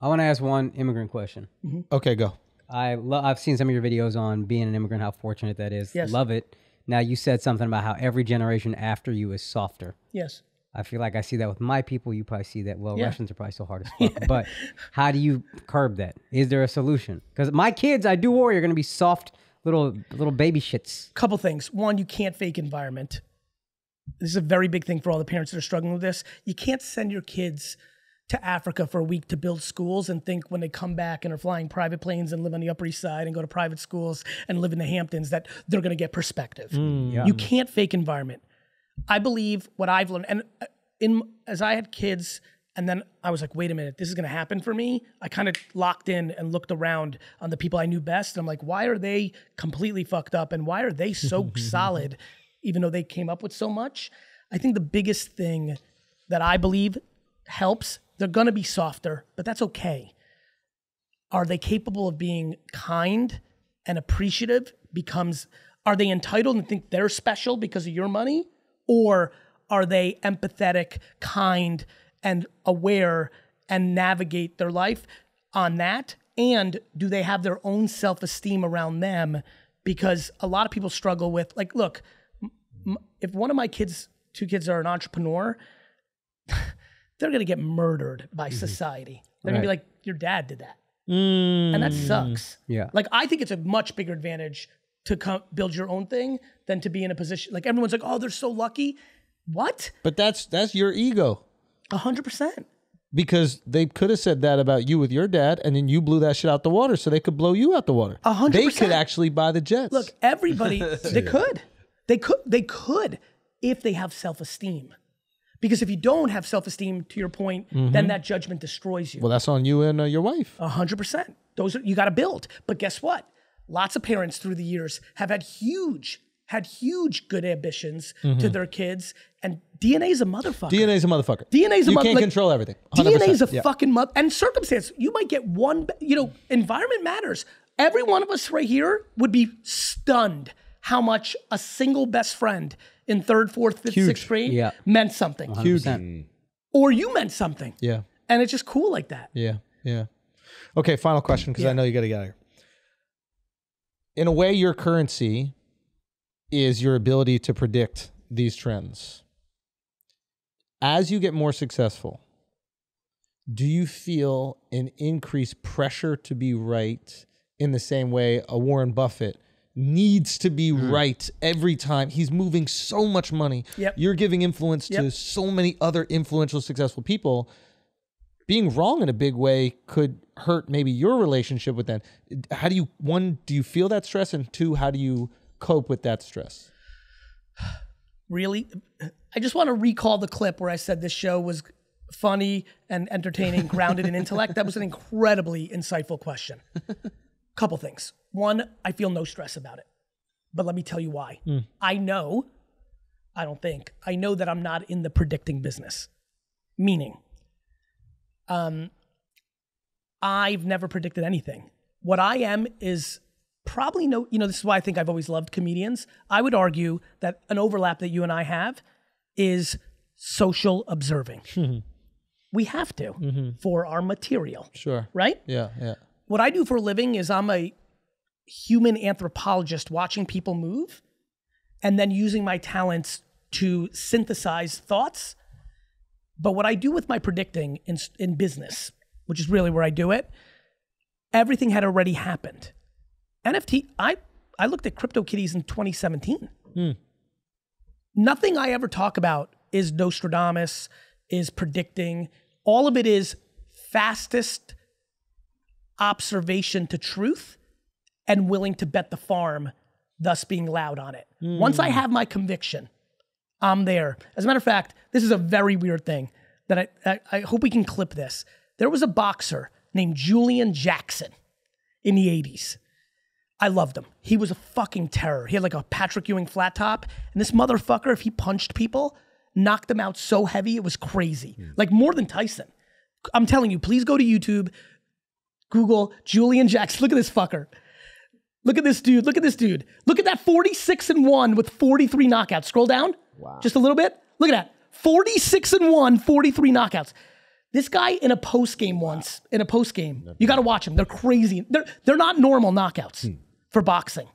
I want to ask one immigrant question. Okay, go. I've seen some of your videos on being an immigrant, how fortunate that is. Yes. Love it. Now, you said something about how every generation after you is softer. Yes. I feel like I see that with my people. You probably see that. Well, Yeah. Russians are probably so hard as fuck. But how do you curb that? Is there a solution? Because my kids, I do worry, are going to be soft little baby shits. Couple things. One, you can't fake environment. This is a very big thing for all the parents that are struggling with this. You can't send your kids to Africa for a week to build schools and think when they come back and are flying private planes and live on the Upper East Side and go to private schools and live in the Hamptons that they're going to get perspective. Yeah. You can't fake environment. I believe what I've learned, and as I had kids, and then I was like, wait a minute, this is going to happen for me. I kind of locked in and looked around on the people I knew best. And I'm like, why are they completely fucked up? And why are they so solid, even though they came up with so much? I think the biggest thing that I believe helps, they're going to be softer, but that's okay. Are they capable of being kind and appreciative? Are they entitled and think they're special because of your money? Or are they empathetic, kind, and aware and navigate their life on that? And do they have their own self-esteem around them? Because a lot of people struggle with, like, look, if one of my two kids are an entrepreneur, they're going to get murdered by society. They're going to be like, your dad did that. And that sucks. Yeah. Like, I think it's a much bigger advantage to build your own thing than to be in a position, like everyone's like, oh, they're so lucky. What? But that's your ego. 100%. Because they could have said that about you with your dad, and then you blew that shit out the water, so they could blow you out the water. 100%. They could actually buy the jets. Look, everybody, they could if they have self-esteem. Because if you don't have self-esteem, to your point, then that judgment destroys you. Well, that's on you and your wife. 100%. You got to build. But guess what? Lots of parents through the years have had huge good ambitions to their kids, and DNA is a motherfucker. DNA is a motherfucker. DNA is a motherfucker. You can't control everything. 100%. DNA is a fucking mother. And circumstance, you might get one, environment matters. Every one of us right here would be stunned how much a single best friend in 3rd, 4th, 5th, 6th grade meant something. 100%. Or you meant something. Yeah. And it's just cool like that. Yeah. Yeah. Okay, final question, because I know you got to get out of here. In a way, your currency is your ability to predict these trends. As you get more successful, do you feel an increased pressure to be right in the same way a Warren Buffett needs to be right every time? He's moving so much money. Yep. You're giving influence to so many other influential, successful people. Being wrong in a big way could hurt maybe your relationship with them. How do you, one, do you feel that stress? And two, how do you cope with that stress? Really? I just want to recall the clip where I said this show was funny and entertaining, grounded in intellect. That was an incredibly insightful question. Couple things. One, I feel no stress about it. But let me tell you why. I know that I'm not in the predicting business. Meaning, I've never predicted anything. What I am is probably this is why I think I've always loved comedians. I would argue that an overlap that you and I have is social observing. We have to for our material. Sure. Right? Yeah, yeah. What I do for a living is I'm a human anthropologist watching people move and then using my talents to synthesize thoughts. But what I do with my predicting in business, which is really where I do it, everything had already happened. NFT, I looked at CryptoKitties in 2017. Nothing I ever talk about is Nostradamus, is predicting. All of it is fastest observation to truth and willing to bet the farm, thus being loud on it. Once I have my conviction, I'm there. As a matter of fact, this is a very weird thing that I hope we can clip this. There was a boxer named Julian Jackson in the 80s. I loved him. He was a fucking terror. He had like a Patrick Ewing flat top. And this motherfucker, if he punched people, knocked them out so heavy, it was crazy. Like more than Tyson. I'm telling you, please go to YouTube, Google Julian Jackson. Look at this fucker. Look at this dude. Look at this dude. Look at that 46-1 with 43 knockouts. Scroll down. Wow. Just a little bit. Look at that. 46-1, 43 knockouts. This guy in a post game once, you got to watch them. They're crazy. They're not normal knockouts for boxing.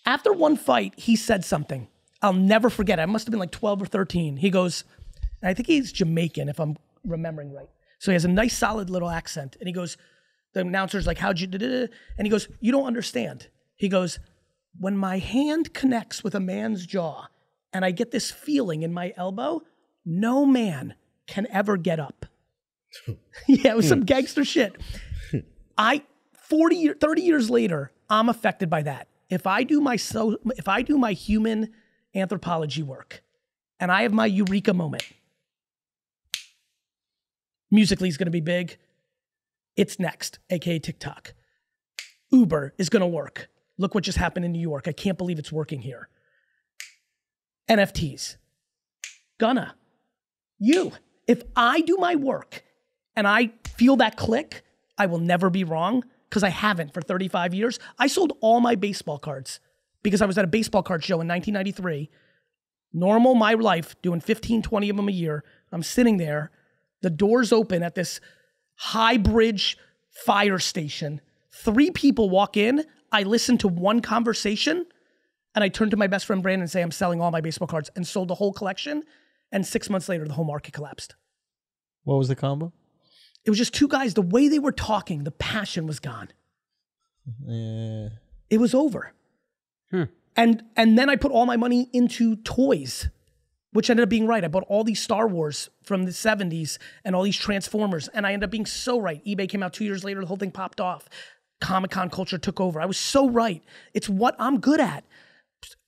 After one fight, he said something. I'll never forget. I must have been like 12 or 13. He goes, and I think he's Jamaican if I'm remembering right. So he has a nice solid little accent. And he goes, the announcer's like, how'd you do it? And he goes, you don't understand. He goes, when my hand connects with a man's jaw and I get this feeling in my elbow, no man can ever get up. Yeah, it was some gangster shit. 30 years later, I'm affected by that. If I do my human anthropology work and I have my eureka moment, Musical.ly is going to be big. It's next, aka TikTok. Uber is going to work. Look what just happened in New York. I can't believe it's working here. NFTs. Gonna. You. If I do my work and I feel that click, I will never be wrong because I haven't for 35 years. I sold all my baseball cards because I was at a baseball card show in 1993. Normal, my life, doing 15, 20 of them a year. I'm sitting there. The doors open at this high bridge fire station. 3 people walk in. I listen to one conversation and I turn to my best friend Brandon and say, I'm selling all my baseball cards, and sold the whole collection. And 6 months later, the whole market collapsed. What was the combo? It was just 2 guys. The way they were talking, the passion was gone. It was over. And then I put all my money into toys, which ended up being right. I bought all these Star Wars from the 70s and all these Transformers, and I ended up being so right. eBay came out 2 years later. The whole thing popped off. Comic-Con culture took over. I was so right. It's what I'm good at.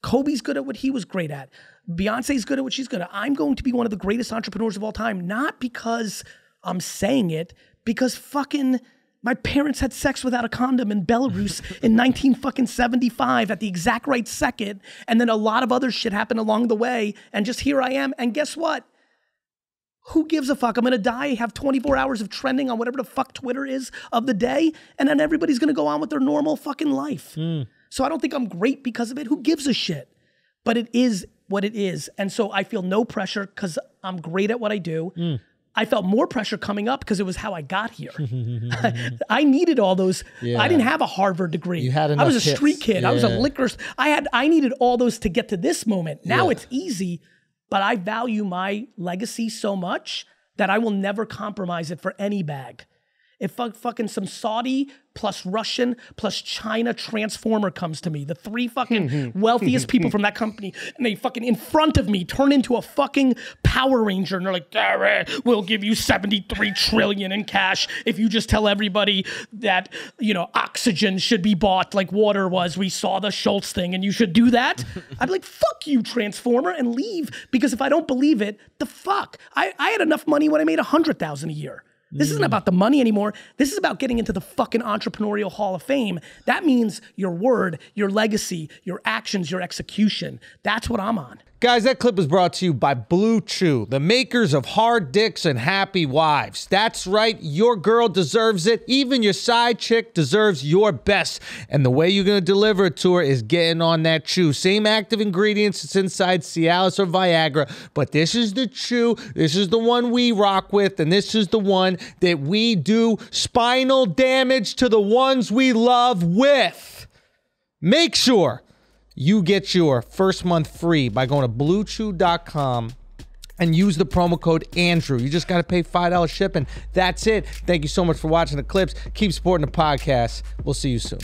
Kobe's good at what he was great at. Beyonce's good at what she's good at. I'm going to be one of the greatest entrepreneurs of all time, not because I'm saying it, because fucking my parents had sex without a condom in Belarus in 1975 at the exact right second, and then a lot of other shit happened along the way, and just here I am, and guess what? Who gives a fuck? I'm gonna die, have 24 hours of trending on whatever the fuck Twitter is of the day, and then everybody's gonna go on with their normal fucking life. So I don't think I'm great because of it. Who gives a shit? But it is what it is. And so I feel no pressure because I'm great at what I do. I felt more pressure coming up because it was how I got here. I needed all those. Yeah. I didn't have a Harvard degree. You had enough I was a hits. street kid. Yeah. I was a liquor. I needed all those to get to this moment. Now it's easy, but I value my legacy so much that I will never compromise it for any bag. If fucking some Saudi plus Russian plus China transformer comes to me, the 3 fucking wealthiest people from that company, and they fucking in front of me turn into a fucking Power Ranger, and they're like, Gary, we'll give you 73 trillion in cash if you just tell everybody that, you know, oxygen should be bought like water was. We saw the Schulz thing and you should do that. I'd be like, fuck you, transformer, and leave, because if I don't believe it, the fuck? I had enough money when I made $100,000 a year. This isn't about the money anymore. This is about getting into the fucking entrepreneurial hall of fame. That means your word, your legacy, your actions, your execution. That's what I'm on. Guys, that clip was brought to you by Blue Chew, the makers of hard dicks and happy wives. That's right, your girl deserves it. Even your side chick deserves your best. And the way you're going to deliver it to her is getting on that chew. Same active ingredients that's inside Cialis or Viagra, but this is the chew. This is the one we rock with, and this is the one that we do spinal damage to the ones we love with. Make sure you get your first month free by going to bluechew.com and use the promo code Andrew. You just got to pay $5 shipping. That's it. Thank you so much for watching the clips. Keep supporting the podcast. We'll see you soon.